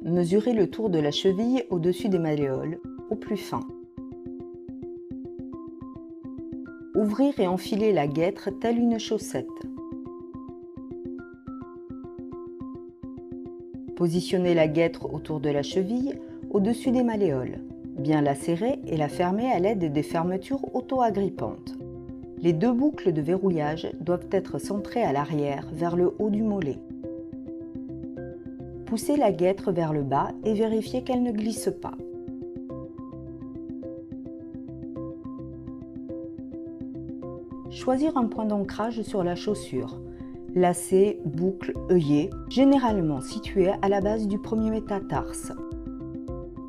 Mesurez le tour de la cheville au-dessus des malléoles, au plus fin. Ouvrir et enfiler la guêtre telle une chaussette. Positionnez la guêtre autour de la cheville, au-dessus des malléoles. Bien la serrer et la fermer à l'aide des fermetures auto-agrippantes. Les deux boucles de verrouillage doivent être centrées à l'arrière, vers le haut du mollet. Poussez la guêtre vers le bas et vérifiez qu'elle ne glisse pas. Choisir un point d'ancrage sur la chaussure. Lacet, boucle, œillet, généralement situé à la base du premier métatarse.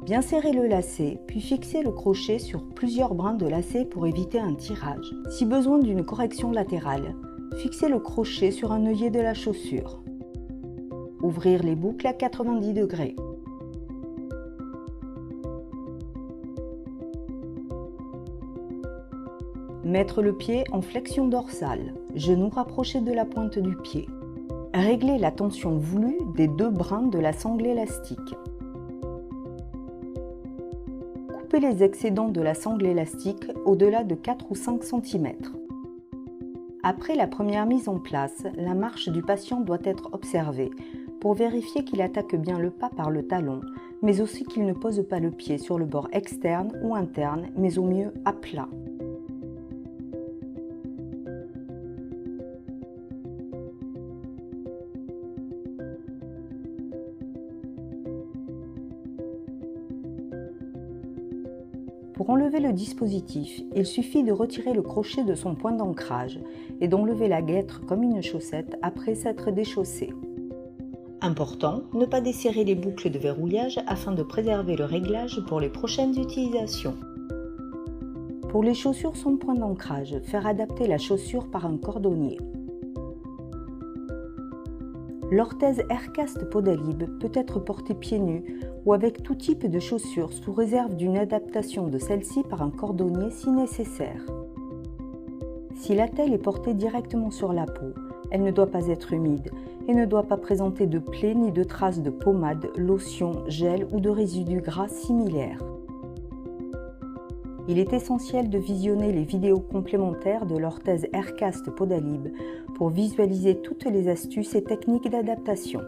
Bien serrer le lacet, puis fixer le crochet sur plusieurs brins de lacet pour éviter un tirage. Si besoin d'une correction latérale, fixez le crochet sur un œillet de la chaussure. Ouvrir les boucles à 90 degrés. Mettre le pied en flexion dorsale, genoux rapprochés de la pointe du pied. Régler la tension voulue des deux brins de la sangle élastique. Coupez les excédents de la sangle élastique au-delà de 4 ou 5 cm. Après la première mise en place, la marche du patient doit être observée pour vérifier qu'il attaque bien le pas par le talon, mais aussi qu'il ne pose pas le pied sur le bord externe ou interne, mais au mieux à plat. Pour enlever le dispositif, il suffit de retirer le crochet de son point d'ancrage et d'enlever la guêtre comme une chaussette après s'être déchaussée. Important, ne pas desserrer les boucles de verrouillage afin de préserver le réglage pour les prochaines utilisations. Pour les chaussures sans point d'ancrage, faire adapter la chaussure par un cordonnier. L'orthèse Aircast Podalib peut être portée pieds nus ou avec tout type de chaussures sous réserve d'une adaptation de celle-ci par un cordonnier si nécessaire. Si l'attelle est portée directement sur la peau, elle ne doit pas être humide et ne doit pas présenter de plaies ni de traces de pommade, lotion, gel ou de résidus gras similaires. Il est essentiel de visionner les vidéos complémentaires de l'orthèse Aircast Podalib pour visualiser toutes les astuces et techniques d'adaptation.